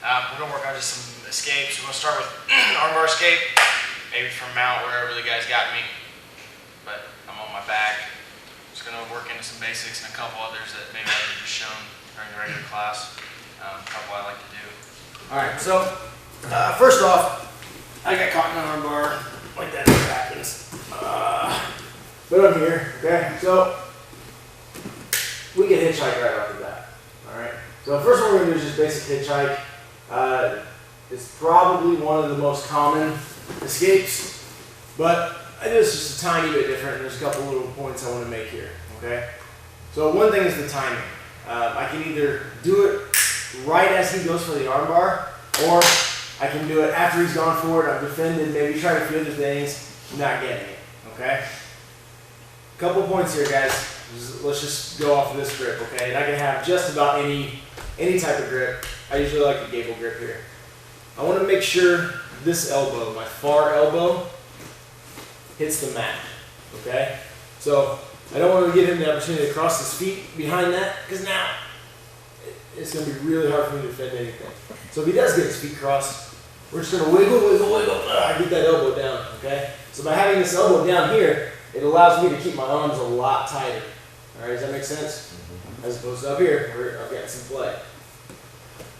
We're going to work on just some escapes. We're going to start with armbar escape, maybe from mount, wherever the guys got me. But I'm on my back. Just going to work into some basics and a couple others that maybe I could have just shown during the regular class. A couple I like to do. Alright, so first off, I got caught in an armbar like that never happens. But I'm here, okay? So we can HitchHike right off the bat. Alright. So first one we're going to do is just basic HitchHike. It's probably one of the most common escapes, but I do this just a tiny bit different. There's a couple little points I want to make here, okay? So one thing is the timing. I can either do it right as he goes for the armbar, or I can do it after he's gone for it, I've defended, maybe try a few other things, not getting it, okay? Couple points here, guys. Let's just go off of this grip, okay? And I can have just about any type of grip. I usually like the gable grip here. I want to make sure this elbow, my far elbow, hits the mat, okay? So I don't want to give him the opportunity to cross his feet behind that, because now it's going to be really hard for me to defend anything. So if he does get his feet crossed, we're just going to wiggle, get that elbow down, okay? So by having this elbow down here, it allows me to keep my arms a lot tighter. All right, does that make sense? As opposed to up here, where I've got some play.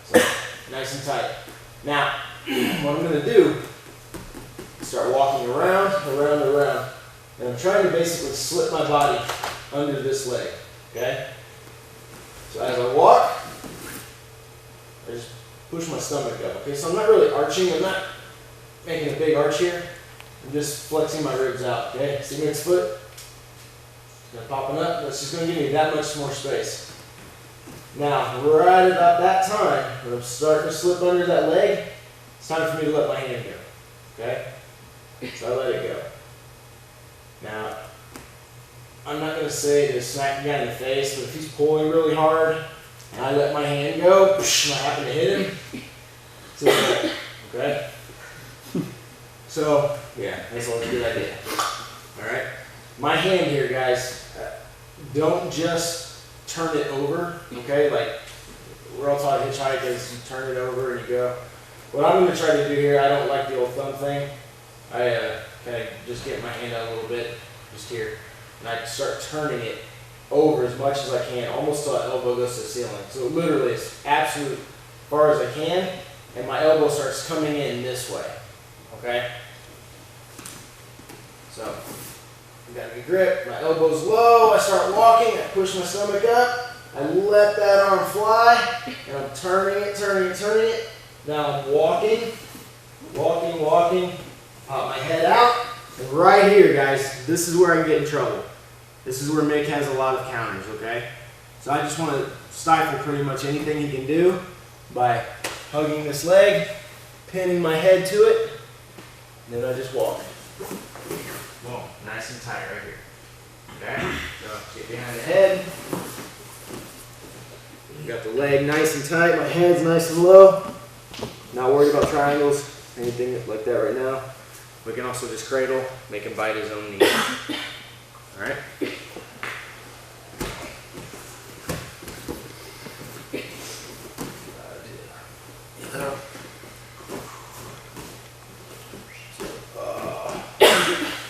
So nice and tight. Now, what I'm going to do is start walking around, and I'm trying to basically slip my body under this leg, okay? So as I walk, I just push my stomach up, okay? So I'm not really arching, I'm not making a big arch here. I'm just flexing my ribs out, okay? See next foot? It's gonna popping up, that's just gonna give me that much more space. Now, right about that time, when I'm starting to slip under that leg, it's time for me to let my hand go, okay? So I let it go. Now, I'm not going to say to smack the guy in the face, but if he's pulling really hard and I let my hand go, and I happen to hit him, it's okay. Okay? So, yeah, that's a good idea. Alright? My hand here, guys, don't just turn it over, okay? Like, we're all taught HitchHike is you turn it over and you go. What I'm going to try to do here, I don't like the old thumb thing. I kind of just get my hand out a little bit, just here. And I start turning it over as much as I can, almost till that elbow goes to the ceiling. So literally as absolute far as I can, and my elbow starts coming in this way, okay? So, I got a good grip, my elbow's low, I start walking, I push my stomach up, I let that arm fly, and I'm turning it. Now I'm walking, pop my head out, and right here, guys, this is where I can get in trouble. This is where Mick has a lot of counters, okay? So I just want to stifle pretty much anything he can do by hugging this leg, pinning my head to it, and then I just walk. Boom, nice and tight right here. Okay? So get behind the head. Got the leg nice and tight, my head's nice and low. Not worried about triangles, anything like that right now. We can also just cradle, make him bite his own knee. Alright?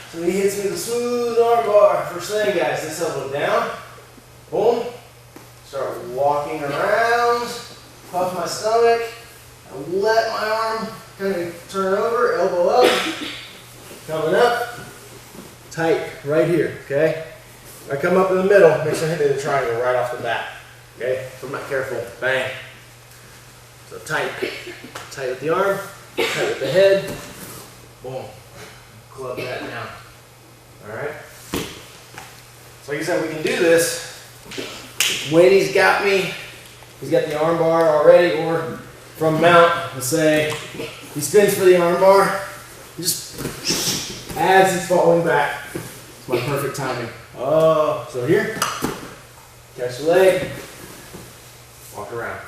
So he hits me with a smooth arm bar. First thing, guys, this elbow down. Boom. Start walking around. Puff my stomach. I let my arm kind of turn over, elbow up. Coming up. Tight right here, okay? I come up in the middle, make sure I hit the triangle right off the bat. Okay? So I'm not careful. Bang. So tight. Tight with the arm, tight with the head. Boom. Club that down. Alright? So like I said, we can do this when he's got me, he's got the arm bar already, or from mount, let's say he spins for the arm bar, just as he's falling back. It's my perfect timing. Oh, so here, catch the leg, walk around.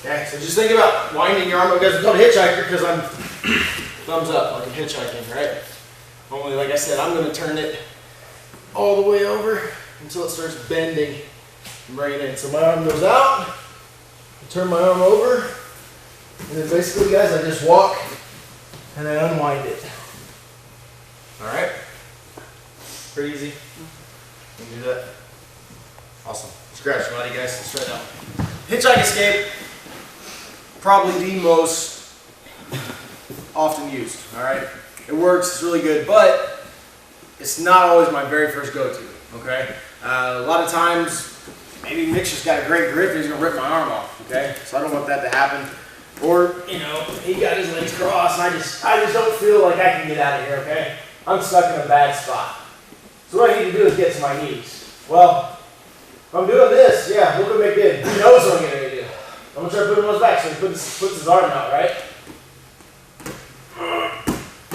Okay, so just think about winding your arm up. Guys, I'm called a hitchhiker because I'm thumbs up, like I'm hitchhiking, right? Only, like I said, I'm going to turn it all the way over until it starts bending and bring it in. So my arm goes out, I turn my arm over, And then basically, guys, I just walk and I unwind it. All right? Pretty easy. You can do that. Awesome. Scratch your body, guys. Let's try it out. HitchHike escape, probably the most often used. All right? It works. It's really good, but it's not always my very first go-to. Okay? A lot of times, maybe Nick's just got a great grip and he's gonna rip my arm off. Okay? So I don't want that to happen. Or, you know, he got his legs crossed and I just don't feel like I can get out of here. Okay? I'm stuck in a bad spot. So what I need to do is get to my knees. Well, if I'm doing this, yeah, look what I did. He knows what I'm going to do. I'm going to try to put him on his back so he puts his arm out, right?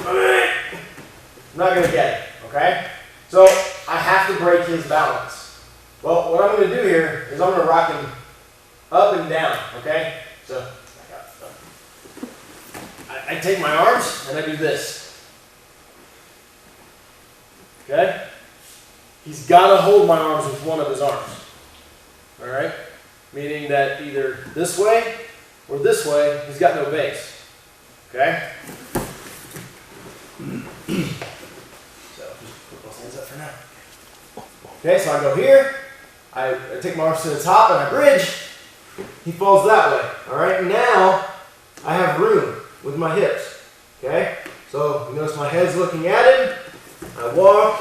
I'm not going to get it, okay? So I have to break his balance. Well, what I'm going to do here is I'm going to rock him up and down, okay? So I take my arms and I do this. Okay? He's got to hold my arms with one of his arms. All right? Meaning that either this way or this way, he's got no base. Okay? So just put those hands up for now. Okay, so I go here. I take my arms to the top and I bridge. He falls that way. All right? Now I have room with my hips. Okay? So you notice my head's looking at him. I walk.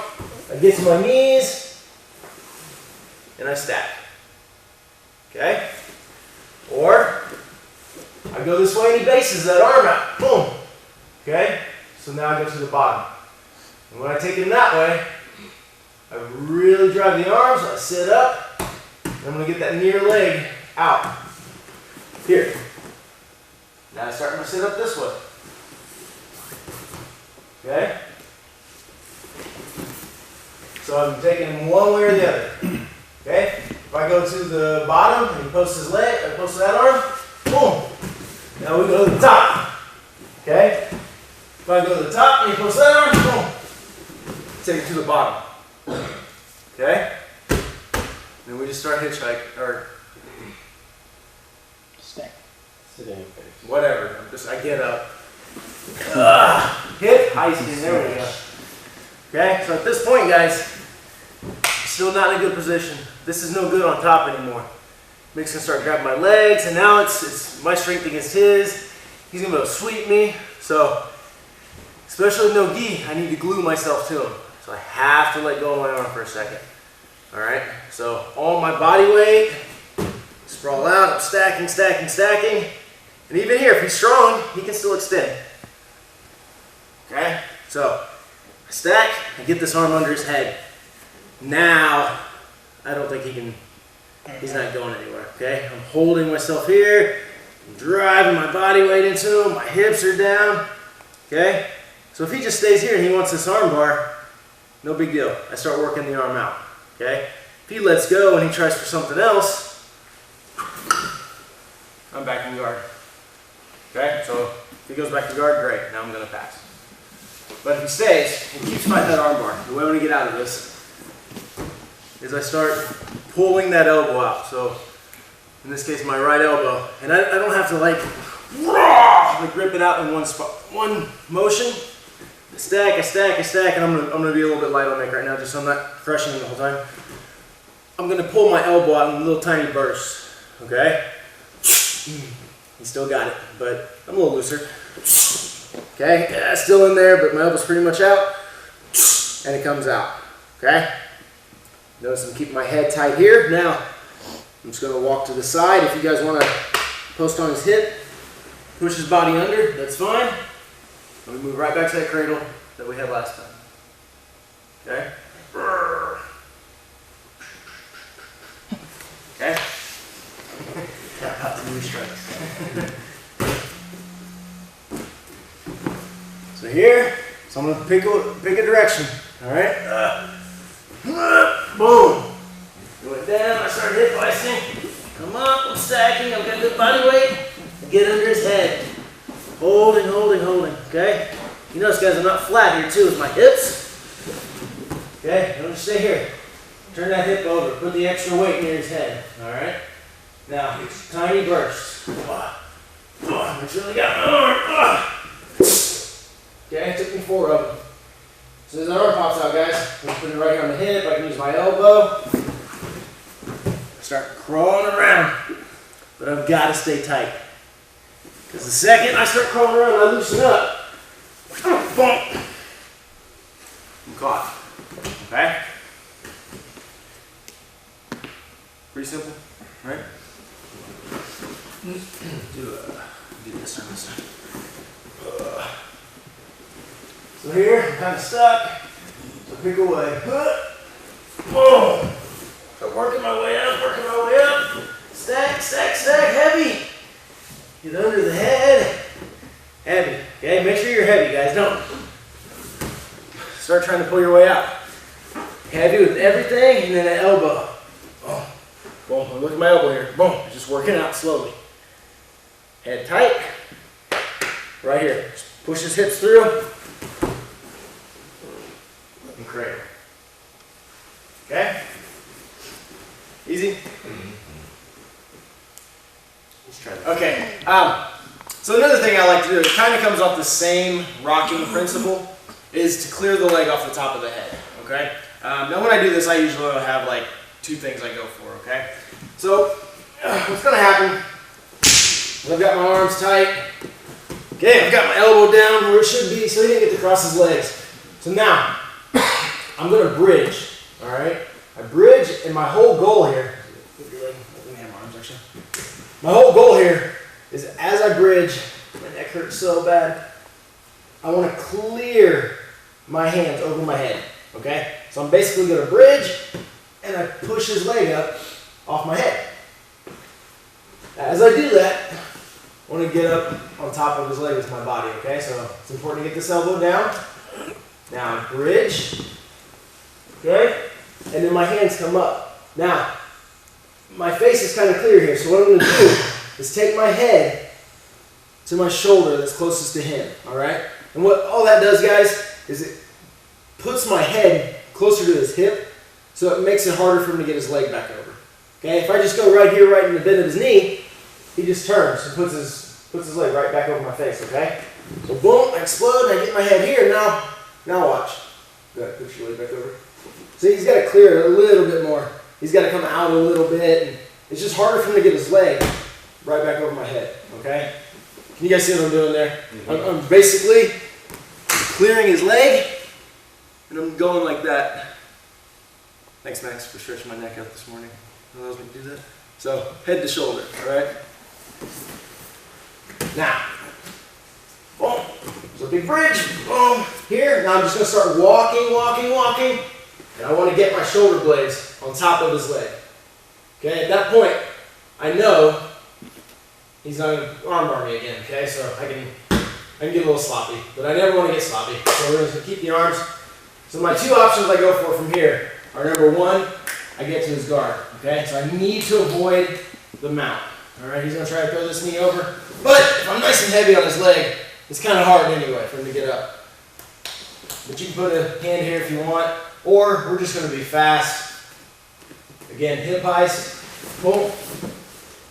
I get to my knees, and I stack. Okay? Or, I go this way and he bases that arm out. Boom. Okay? So now I go to the bottom. And when I take him that way, I really drive the arms, I sit up, and I'm going to get that near leg out. Here. Now I start to sit up this way. Okay? So I'm taking him one way or the other. Okay? If I go to the bottom and he posts his leg, I post that arm, boom. Now we go to the top. Okay? If I go to the top and he posts that arm, boom. Take it to the bottom. Okay? Then we just start HitchHike or Stack. Sit in your face. whatever. I get up. Hip, heisting, there we go. Okay, so at this point, guys, still not in a good position. This is no good on top anymore. Mick's gonna start grabbing my legs, and now it's my strength against his. He's gonna be able to sweep me. So, especially with no gi, I need to glue myself to him. So I have to let go of my arm for a second. All right, so all my body weight, sprawl out, I'm stacking, stacking, stacking. And even here, if he's strong, he can still extend. Okay, so I stack, I get this arm under his head. Now, I don't think he's not going anywhere, okay? I'm holding myself here, I'm driving my body weight into him, my hips are down, okay? So if he just stays here and he wants this arm bar, no big deal. I start working the arm out, okay? If he lets go and he tries for something else, I'm back in guard, okay? So if he goes back to guard, great, now I'm gonna pass. But if he stays and keeps fighting that arm bar, the way I'm gonna get out of this is I start pulling that elbow out. So in this case, my right elbow. And I don't have to like grip it out in one spot, one motion. I stack, and I'm gonna be a little bit light on Nick right now, just so I'm not crushing him the whole time. I'm gonna pull my elbow out in little tiny bursts, okay? He still got it, but I'm a little looser. Okay, yeah, still in there, but my elbow's pretty much out, and it comes out, okay? Notice I'm keeping my head tight here. Now, I'm just gonna walk to the side. If you guys wanna post on his hip, push his body under, that's fine. And we move right back to that cradle that we had last time, okay? Okay? Tap out the new strikes. So here, so I'm gonna pick a direction, all right? Boom. We went down, I started hip hoisting. Come up, I'm stacking, I've got good body weight. Get under his head. Holding, okay? You notice, guys, I'm not flat here too with my hips. Okay, don't just stay here. Turn that hip over, put the extra weight near his head, all right? Now, tiny bursts. Oh, I really got my arm. Okay, it took me 4 of them. So as the arm pops out, guys, I'm going to put it right here on the hip. I can use my elbow. Start crawling around. But I've got to stay tight. Because the second I start crawling around, I loosen up. Boom. I'm caught. Okay? Pretty simple, right? Do this time. So here, I'm kind of stuck. So pick away. Boom. So working my way up. Stack, heavy. Get under the head. Heavy. Okay, make sure you're heavy, guys. Don't start trying to pull your way out. Heavy with everything, and then an elbow. Boom. Boom. Look at my elbow here. Boom. Just working out slowly. Head tight. Right here. Just push his hips through. And cradle. Okay? Easy? Let's try that. Okay. So another thing I like to do, it kind of comes off the same rocking principle, is to clear the leg off the top of the head. Okay? Now when I do this, I usually have like 2 things I go for. Okay? So what's going to happen? I've got my arms tight. Okay, I've got my elbow down where it should be so he didn't get to cross his legs. So now, I'm going to bridge, all right? I bridge, and my whole goal here, my whole goal here is as I bridge, my neck hurts so bad, I want to clear my hands over my head, okay? So I'm basically going to bridge, and I push his leg up off my head. As I do that, I want to get up on top of his leg with my body, okay? So it's important to get this elbow down. Now bridge, okay? And then my hands come up. Now, my face is kind of clear here, so what I'm going to do is take my head to my shoulder that's closest to him, all right? And what all that does, guys, is it puts my head closer to his hip, so it makes it harder for him to get his leg back over. Okay, if I just go right here, right in the bend of his knee, he just turns and puts his leg right back over my face, okay? So boom, I explode, and I get my head here, now watch. Good, push your leg back over. See, he's got to clear it a little bit more. He's got to come out a little bit, and it's just harder for him to get his leg right back over my head, okay? Can you guys see what I'm doing there? I'm basically clearing his leg, and I'm going like that. Thanks, Max, for stretching my neck out this morning. Allows me to do that. So, head to shoulder, all right? Now, boom. So big bridge, boom, here. Now I'm just going to start walking. And I want to get my shoulder blades on top of his leg. Okay, at that point, I know he's not going to armbar me again, okay? So I can get a little sloppy, but I never want to get sloppy. So we're going to keep the arms. So my 2 options I go for from here are number 1, I get to his guard, okay? So I need to avoid the mount, all right? He's going to try to throw this knee over, but if I'm nice and heavy on his leg, it's kind of hard anyway for him to get up. But you can put a hand here if you want, or we're just going to be fast. Again, hip heist, boom,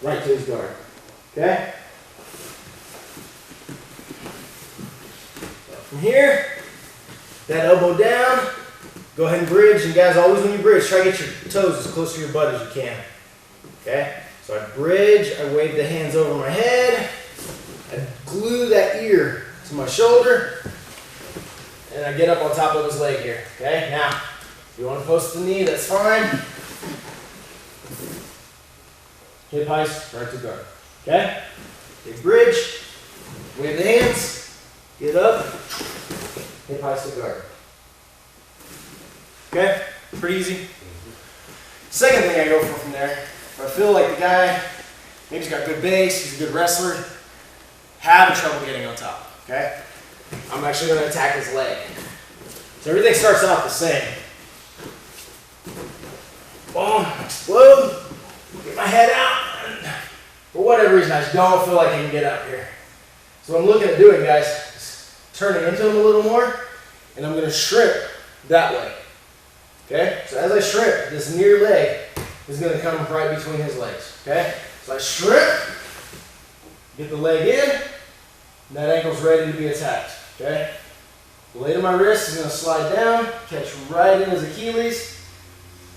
right to his guard, okay? So from here, that elbow down, go ahead and bridge, and guys, always when you bridge, try to get your toes as close to your butt as you can, okay? So I bridge, I wave the hands over my head, I glue that ear to my shoulder, and I get up on top of his leg here, okay? Now, if you want to post the knee, that's fine. Hip heist, right to guard, okay? Big bridge, wave the hands, get up, hip heist to guard. Okay, pretty easy. Second thing I go for from there, if I feel like the guy, maybe he's got good base, he's a good wrestler, having trouble getting on top, okay? I'm actually going to attack his leg. So everything starts off the same. Boom, explode, get my head out, and for whatever reason, I just don't feel like I can get up here. So what I'm looking at doing, guys, is turning into him a little more, and I'm going to shrimp that way. Okay, so as I shrimp, this near leg is going to come right between his legs. Okay, so I shrimp, Get the leg in, and that ankle's ready to be attacked, okay? Blade of my wrist is gonna slide down, catch right in his Achilles.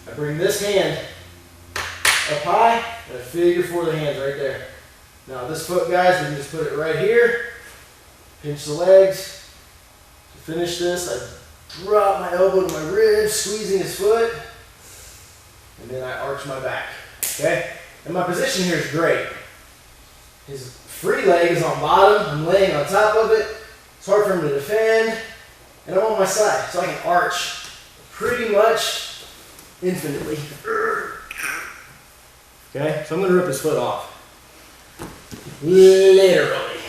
I bring this hand up high, and I figure four the hands right there. Now this foot, guys, we can just put it right here, pinch the legs. To finish this, I drop my elbow to my rib, squeezing his foot, and then I arch my back, okay? And my position here is great. His free leg is on bottom, I'm laying on top of it. It's hard for him to defend, and I'm on my side, so I can arch pretty much infinitely. Okay, so I'm gonna rip his foot off. Literally.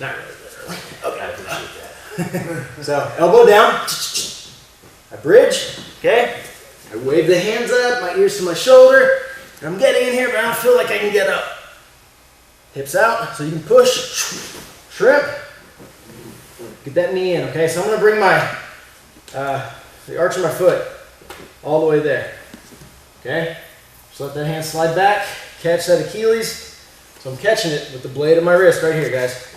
Not really literally. Okay, I appreciate that. So, elbow down. I bridge, okay? I wave the hands up, my ears to my shoulder. And I'm getting in here, but I don't feel like I can get up. Hips out, so you can push, shrimp. Get that knee in, okay? So I'm gonna bring my, the arch of my foot all the way there, okay? Just let that hand slide back, catch that Achilles. So I'm catching it with the blade of my wrist right here, guys.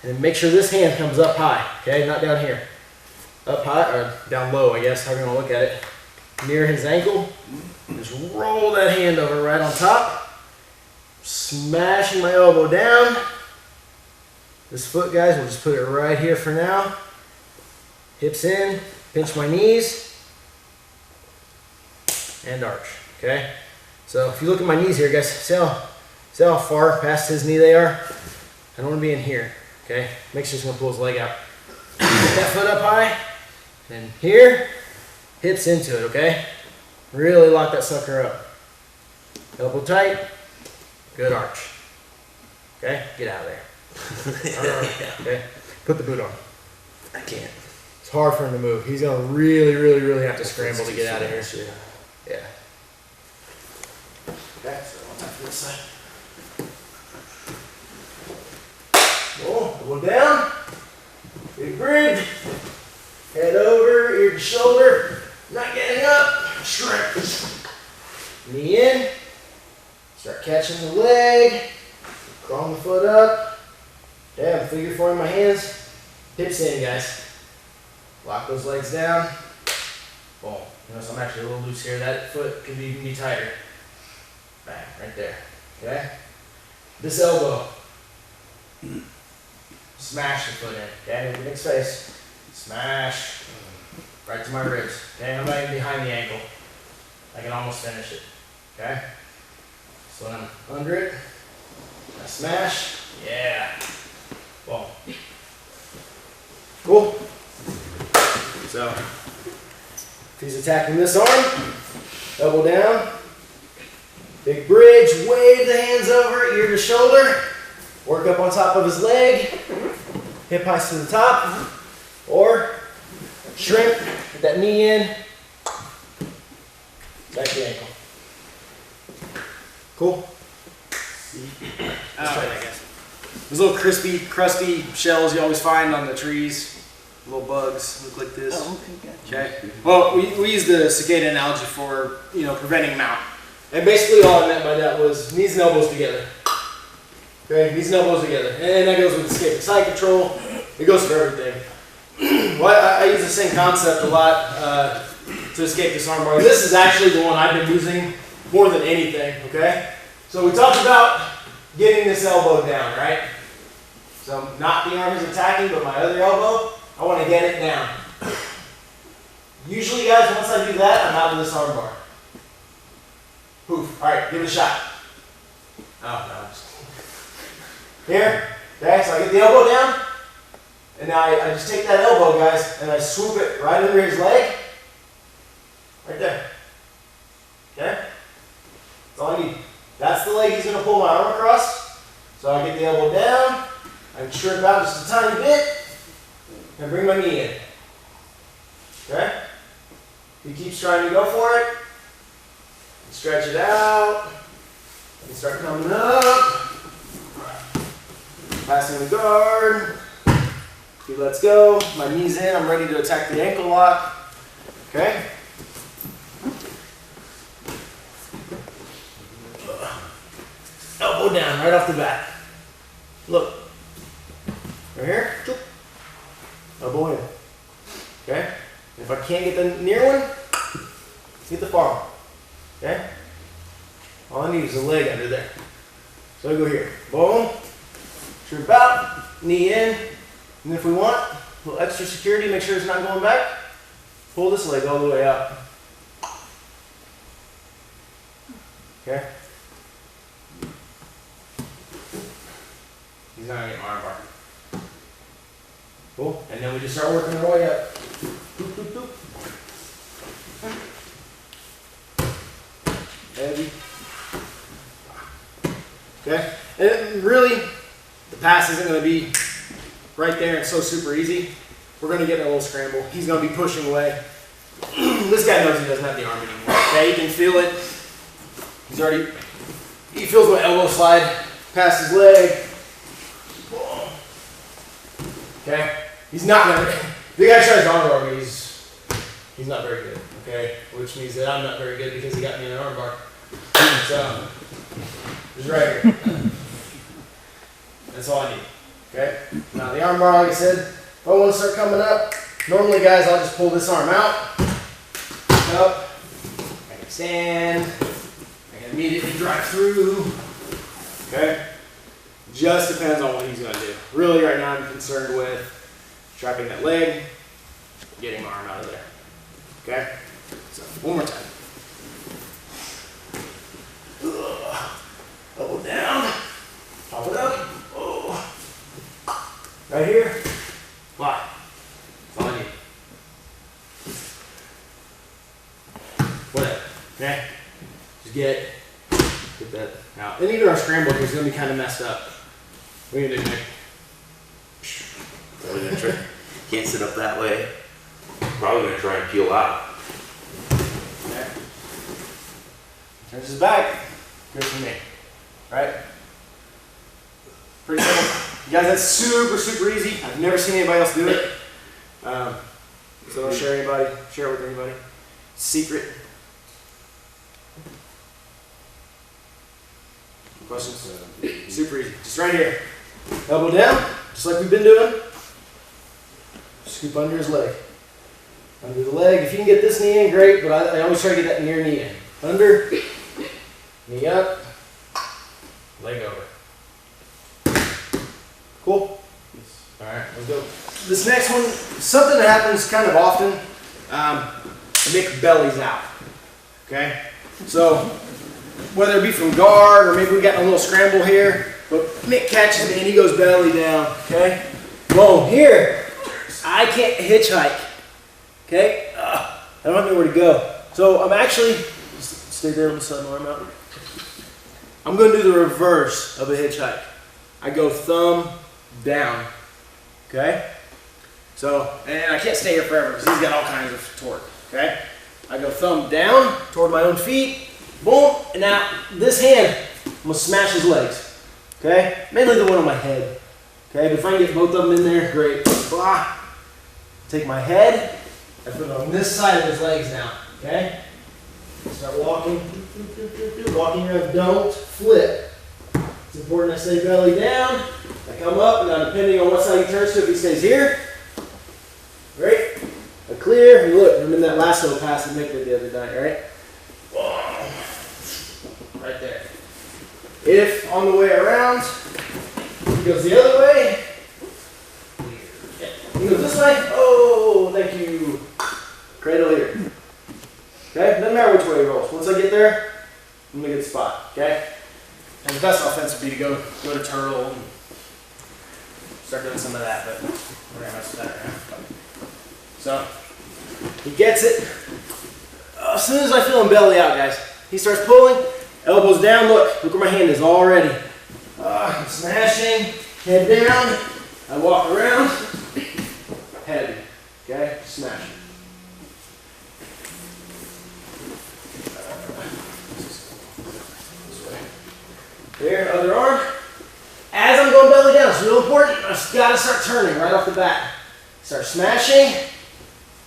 And then make sure this hand comes up high, okay? Not down here. Up high, or down low, I guess, however you wanna look at it. Near his ankle. Just roll that hand over right on top. Smashing my elbow down. This foot, guys, we'll just put it right here for now. Hips in, pinch my knees, and arch, okay? So if you look at my knees here, guys, see how far past his knee they are? I don't want to be in here, okay? Make sure he's gonna pull his leg out. Get that foot up high, and here, hips into it, okay? Really lock that sucker up. Elbow tight, good arch. Okay, get out of there. Okay, put the boot on. I can't. It's hard for him to move. He's gonna really have to scramble to get out of here. Yeah. Okay, so on top of this side. Elbow down, big bridge, head over, ear to shoulder, not getting up, shrimp. Knee in, start catching the leg, crawling the foot up. Damn, figure four in my hands, hips in, guys. Lock those legs down. Boom. Notice I'm actually a little loose here. That foot could even be tighter. Bang, right there. Okay? This elbow. Smash the foot in. Okay? Big space. Smash. Right to my ribs. Okay? I'm not even behind the ankle. I can almost finish it. Okay? So when I'm under it, I smash. Yeah. Boom. Cool. So, if he's attacking this arm, elbow down, big bridge, wave the hands over, ear to shoulder, work up on top of his leg, hip heights to the top, or shrimp, get that knee in, back to the ankle. Cool? Let's try that, guys. Those little crispy, crusty shells you always find on the trees. Little bugs look like this. Oh, okay. Okay. Well, we use the cicada analogy for, preventing mount. And basically all I meant by that was knees and elbows together. Okay, knees and elbows together. And that goes with escape side control. It goes for everything. Well, I use the same concept a lot to escape this armbar. This is actually the one I've been using more than anything, okay? So we talked about getting this elbow down, right? So not the arm is attacking, but my other elbow. I want to get it down. Usually, guys, once I do that, I'm out of this armbar. Poof. All right, give it a shot. Oh, no. Here. Okay, so I get the elbow down, and now I just take that elbow, guys, and I swoop it right under his leg. Right there. Okay? That's all I need. That's the leg he's going to pull my arm across. So I get the elbow down, I shrimp out just a tiny bit, and bring my knee in. Okay? He keeps trying to go for it. Stretch it out. And start coming up. Passing the guard. He lets go. My knee's in. I'm ready to attack the ankle lock. Okay? elbow down right off the bat. Look. Right here. Elbow in. Okay? And if I can't get the near one, get the far one. Okay? All I need is a leg under there. So I go here. Boom. Trip out. Knee in. And if we want a little extra security, make sure it's not going back, pull this leg all the way out. Okay? He's not going to get my arm bar. Cool. And then we just start working our way up. Boop, boop, boop. Heavy. Okay? And really, the pass isn't going to be right there. It's so super easy. We're going to get in a little scramble. He's going to be pushing away. This guy knows he doesn't have the arm anymore. Okay? He can feel it. He feels my elbow slide past his leg. Okay? He's not going to, the guy tries to armbar me, he's not very good. Okay? Which means that I'm not very good because he got me in an armbar. So, just right here. That's all I need. Okay? Now the armbar, like I said, if I want to start coming up, normally guys, I'll just pull this arm out, up, I can stand, I can immediately drive through. Okay? Just depends on what he's going to do. Really, right now, I'm concerned with trapping that leg, getting my arm out of there. Okay? So, one more time. Elbow down, pop it up. Oh. Right here. Why? That's all I need. Whatever. Okay? Just get that out. And even our scramble here is going to be kind of messed up. What are you going to do, Nick? Probably gonna try. Can't sit up that way. Probably gonna try and peel out. Okay. Turns his back. Good for me. Right? Pretty simple. You guys, that's super, super easy. I've never seen anybody else do it. So don't share it with anybody. Secret. Questions? Super easy. Just right here. Elbow down, just like we've been doing. Scoop under his leg. Under the leg. If you can get this knee in, great, but I always try to get that near knee in. Under, knee up, leg over. Cool? Alright, let's go. This next one, something that happens kind of often, Mick bellies out. Okay? So, whether it be from guard, or maybe we got a little scramble here, but Mick catches me and he goes belly down. Okay? Boom, here. I can't hitchhike. Okay? I don't have anywhere to go. So I'm actually, stay there with the sun arm out. I'm going to do the reverse of a hitchhike. I go thumb down. Okay? So, and I can't stay here forever because he's got all kinds of torque. Okay? I go thumb down toward my own feet. Boom. And now this hand, I'm going to smash his legs. Okay? Mainly the one on my head. Okay? But if I can get both of them in there, great. Blah. Take my head, I put it on this side of his legs now, okay? Start walking, walking around, don't flip. It's important I stay belly down. I come up, and now depending on what side he turns to, if he stays here, great. I clear, and look, I'm in that lasso pass that Mick did the other night, right? Right there. If on the way around, he goes the other way, he goes this way. Oh, thank you. Cradle here. Okay? Doesn't matter which way he rolls. Once I get there, I'm in a good spot. Okay? And the best offense would be to go to turtle and start doing some of that, but we're gonna mess with that right now. So he gets it. As soon as I feel him belly out, guys, he starts pulling. Elbows down. Look where my hand is already. I'm smashing. Head down. I walk around. Heavy, okay? Smash it. There, other arm. As I'm going belly down, it's real important. I just gotta start turning right off the bat. Start smashing.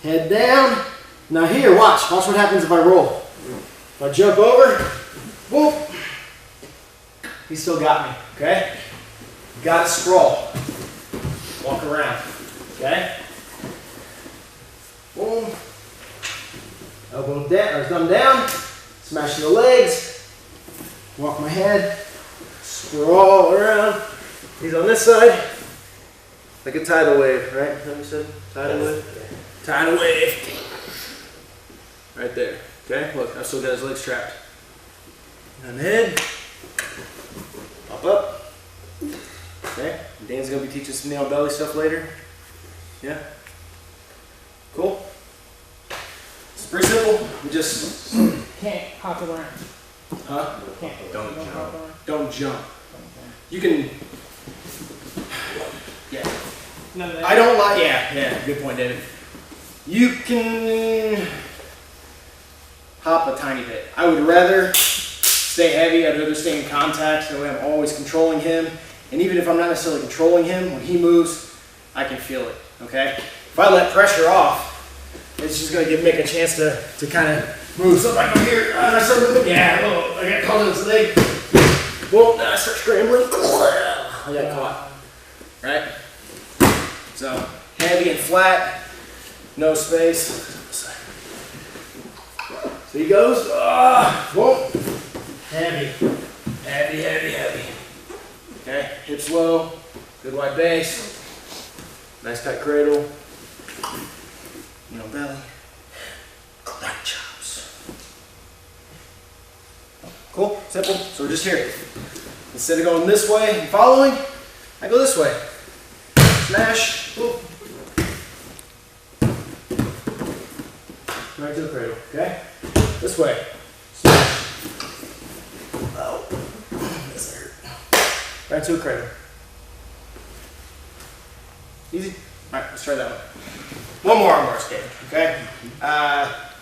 Head down. Now here, watch what happens if I roll. If I jump over, whoop. He's still got me, okay? Got to sprawl. Walk around, okay? Boom. Elbow down, or thumb down. Smashing the legs. Walk my head. Sprawl around. He's on this side. Like a tidal wave, right? Is that what you said? Tidal wave? Tidal wave. Right there. Okay, look, I've still got his legs trapped. On the head. Pop up. Okay, Dan's gonna be teaching some knee on belly stuff later. Yeah? Cool? It's pretty simple. We just Can't hop around. huh? Can't. Don't jump. hop around. Don't jump. You can yeah. None of that. I don't like yeah, good point, David. You can hop a tiny bit. I would rather stay heavy, I'd rather stay in contact, that way I'm always controlling him. And even if I'm not necessarily controlling him, when he moves, I can feel it, okay? If I let pressure off, it's just gonna make a chance to kind of move. So if I go here, I start moving, yeah, oh, I got caught in his leg. Boom, now I start scrambling. I got caught, right? So, heavy and flat, no space. So he goes, boom, heavy, heavy, heavy, heavy. Okay, hips low, good wide base, nice tight cradle, knee on belly, light chops. Cool, simple. So we're just here. Instead of going this way and following, I go this way. Smash, boom. Right to the cradle, okay? This way. Smash. Oh, this hurt. Right to a cradle. Easy. All right, let's try that one. One more armbar escape, okay?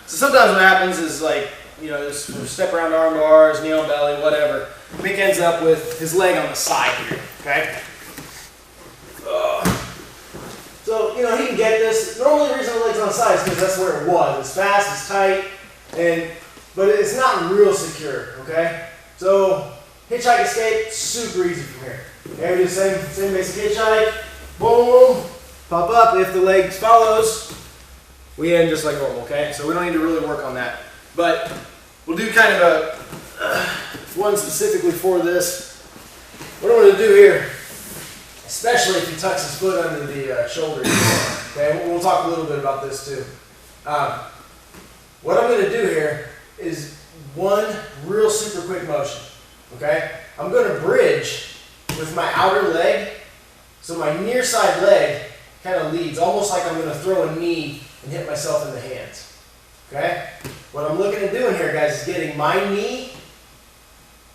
So sometimes what happens is like, you know, this step around arm bars, knee on belly, whatever. Mick ends up with his leg on the side here, okay? So, you know, he can get this. Normally the reason the leg's on the side is because that's where it was. It's fast, it's tight, but it's not real secure, okay? So, HitchHike escape, super easy from here. Okay, we do the same basic HitchHike. Boom, pop up. If the leg follows, we end just like normal, okay? So we don't need to really work on that. But we'll do kind of a one specifically for this. What I'm going to do here, especially if he tucks his foot under the shoulder, okay? We'll talk a little bit about this too. What I'm going to do here is one real super quick motion, okay? I'm going to bridge with my outer leg, so my near side leg kind of leads, almost like I'm going to throw a knee and hit myself in the hands, okay? What I'm looking at doing here, guys, is getting my knee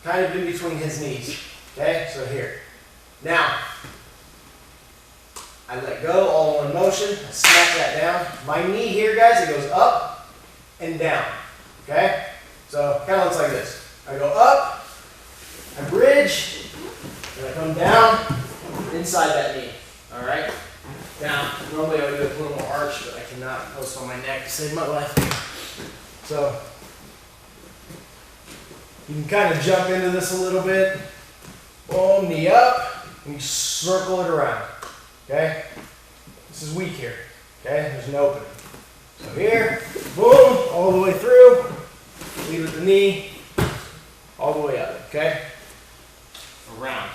kind of in between his knees, okay? So here. Now, I let go, all in one motion, I smack that down. My knee here, guys, it goes up and down, okay? So, kind of looks like this. I go up, I bridge, and I come down inside that knee, all right? Now, normally I would do a little more arch, but I cannot post on my neck to save my life. So, you can kind of jump into this a little bit. Boom, knee up, and you circle it around, okay? This is weak here, okay? There's an opening. So here, boom, all the way through. Lead with the knee, all the way up, okay? Around.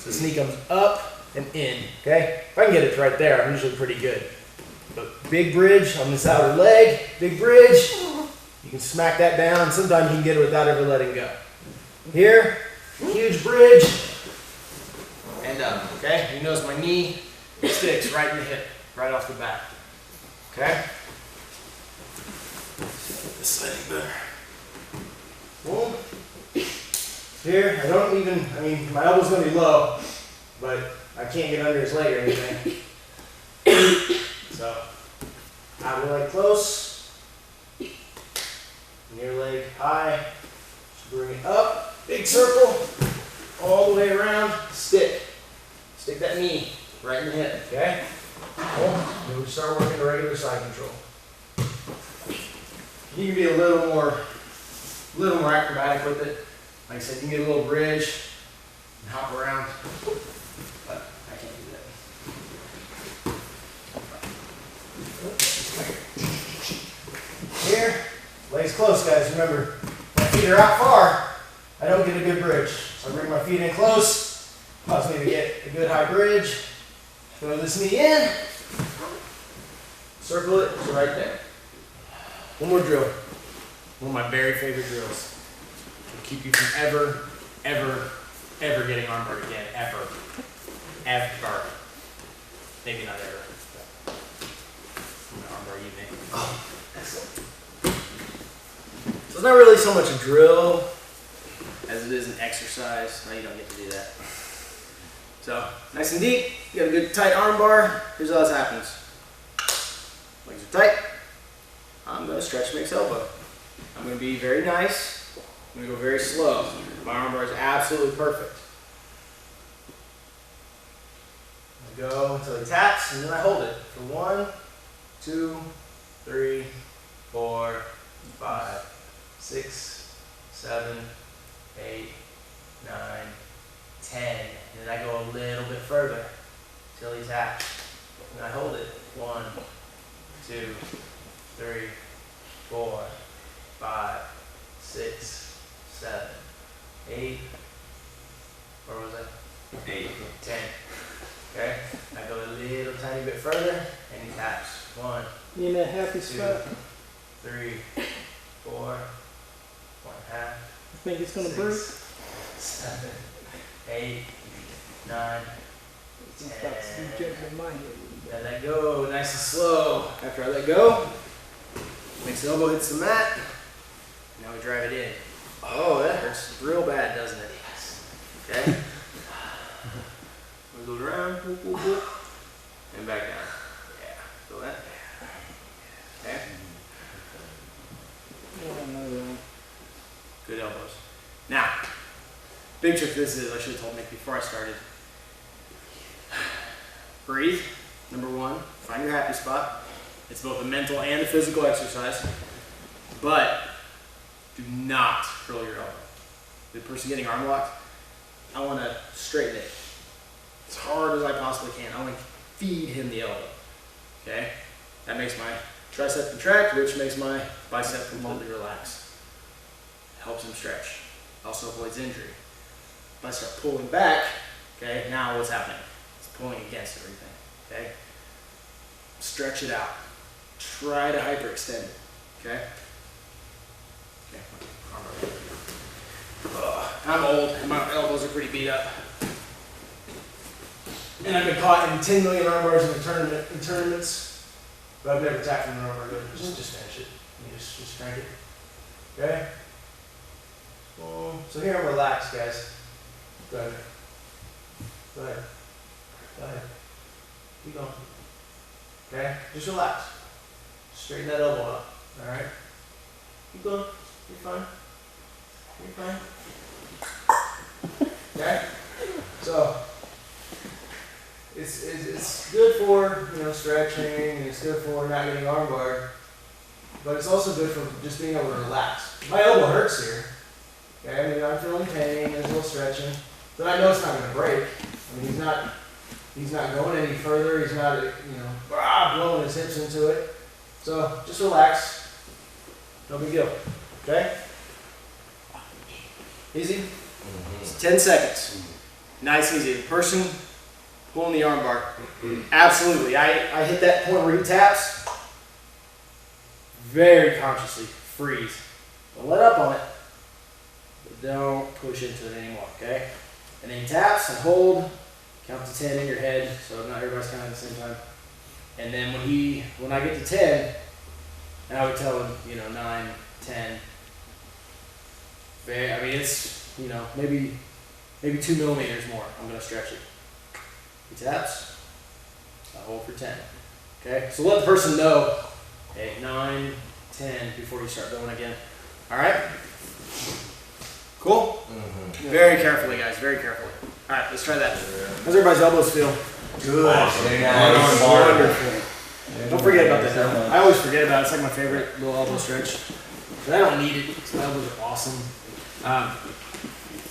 This knee comes up and in, okay? If I can get it right there, I'm usually pretty good. But big bridge on this outer leg, big bridge. You can smack that down. Sometimes you can get it without ever letting go. Here, huge bridge, and up, okay? You notice my knee sticks right in the hip, right off the bat, okay? This setting better. Boom. Here, I mean, my elbow's gonna be low, but I can't get under his leg or anything. So, outer leg close, near leg high, just bring it up, big circle, all the way around, stick that knee right in the hip, okay? Cool. Then we start working the regular side control. You can be a little more acrobatic with it. Like I said, you can get a little bridge and hop around, but I can't do that. Here, legs close, guys. Remember, my feet are out far. I don't get a good bridge. So I bring my feet in close, allows me to get a good high bridge. Throw this knee in, circle it, it's right there. One more drill. One of my very favorite drills. It'll keep you from ever getting armbar again. Ever. Maybe not ever. I'm gonna armbar you, Nick. Oh, excellent. So it's not really so much a drill as it is an exercise. No, you don't get to do that. So, nice and deep. You got a good tight armbar. Here's how this happens. Legs are tight. I'm going to stretch Mick's elbow. I'm going to be very nice. I'm going to go very slow. My armbar is absolutely perfect. I go until he taps, and then I hold it for 1, 2, 3, 4, 5, 6, 7, 8, 9, 10. And then I go a little bit further until he taps. And I hold it. 1, 2, 3, 4, 5, 6, 7, 8. Where was I? 8, 10. Okay? I go a little tiny bit further and he taps. 1, You in that happy 2, spot? 3, 4, 1 half. I think it's gonna 6, break. 7, 8, 9, It's about to be jumping in my head. and let go, nice and slow. After I let go, Mick's elbow hits the mat. Now we drive it in. Oh, that hurts real bad, doesn't it? Okay. Wiggle around, whoop, whoop, whoop, and back down. Yeah, feel that? Okay. Oh, no. Good elbows. Now, big trick this is, I should have told Nick before I started. Breathe, number 1. Find your happy spot. It's both a mental and a physical exercise. But do not curl your elbow. The person getting arm locked, I want to straighten it as hard as I possibly can. I want to feed him the elbow. Okay? That makes my tricep contract, which makes my bicep completely relax. Helps him stretch. Also avoids injury. If I start pulling back, okay, now what's happening? It's pulling against everything. Okay? Stretch it out. Try to hyperextend it. Okay? Okay. I'm old and my elbows are pretty beat up. And I've been caught in 10 million arm bars in tournaments, but I've never tapped from an arm bar. Just finish it. You just crank it. Okay? So here I'm relaxed, guys. Go ahead. Go ahead. Go ahead. Keep going. Okay? Just relax. Straighten that elbow up. Alright? Keep going. You're fine. You're fine. Okay? So it's good for, you know, stretching, and it's good for not getting armbarred, but it's also good for just being able to relax. My elbow hurts here. Okay, I mean, I'm feeling pain, there's a little stretching, but I know it's not going to break. I mean, he's not going any further. He's not, you know, blowing his hips into it. So just relax. No big deal. Okay? Easy? It's 10 seconds. Nice and easy. The person pulling the armbar. Absolutely. I hit that point where he taps. Very consciously freeze. Don't let up on it. But don't push into it anymore. Okay? And then he taps and hold. Count to 10 in your head, so not everybody's counting at the same time. And then when I get to 10, and I would tell him, you know, 9, 10. I mean, it's, you know, maybe 2 millimeters more. I'm gonna stretch it. He taps. I hold for 10. Okay, so let the person know, 8, 9, 10 before you start going again. All right. Cool. Mm-hmm. Very carefully, guys. Very carefully. All right, let's try that. How's everybody's elbows feel? Good. Awesome. Nice. Wonderful. Don't forget about that though. I always forget about it. It's like my favorite little elbow stretch. But I don't need it because my elbows are awesome.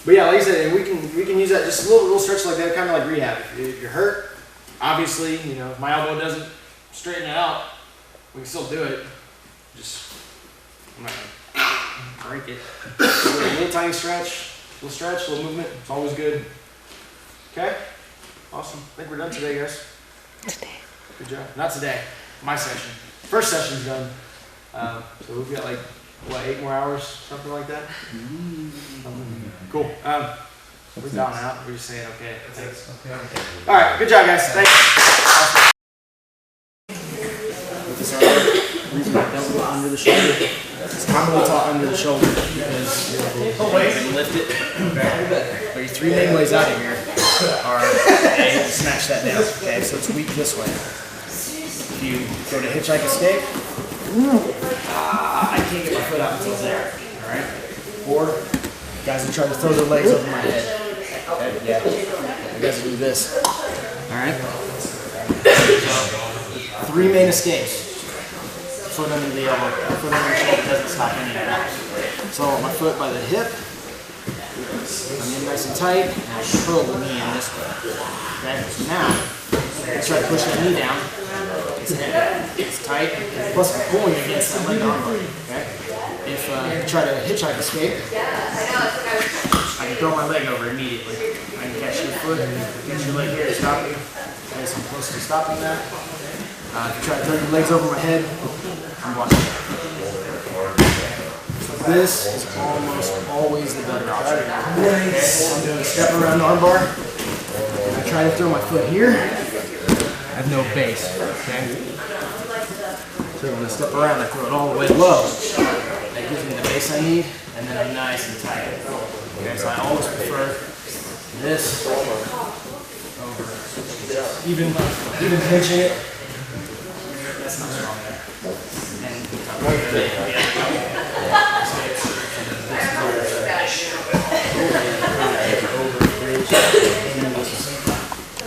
But yeah, like I said, we can use that just a little stretch like that, kind of like rehab. If you're hurt, obviously, you know, if my elbow doesn't straighten it out, we can still do it. Just I'm not gonna break it. A little tiny stretch, little movement. It's always good. Okay, awesome. I think we're done today, guys. Good job. Not today. My session. First session's done. So we've got like, what, 8 more hours? Something like that? Cool. We're down out. We're just saying okay. Thanks. All right. Good job, guys. Thanks. Awesome. With this arm, reason I don't go under the shoulder. It's commonly taught under the shoulder because you can lift it. But your 3 main ways out of here are A, smash that down. Okay, so it's weak this way. If you go to HitchHike escape, I can't get my foot out until there. Alright? Or guys are trying to throw their legs over my head. Okay, yeah. You guys will do this. Alright? So, 3 main escapes. Foot under the elbow, foot under the shoulder doesn't stop any of that. So my foot by the hip, I'm in nice and tight, and I pull the knee in this way. Okay, so now, let's try to push that knee down. It's heavy, it's tight, plus I'm pulling against that leg armbar. Okay? If you try to HitchHike escape, I can throw my leg over immediately. I can catch your foot, catch your leg here to stop you. Okay, so I'm close to stopping that. If you try to throw your legs over my head, I'm watching. So this is almost always the better option. Okay, I'm doing a step around armbar. I try to throw my foot here. I have no base. Okay. So when I step around, I throw it all the way low. That gives me the base I need, and then I'm nice and tight. Okay, so I always prefer this over even pinching it. That's not strong there. And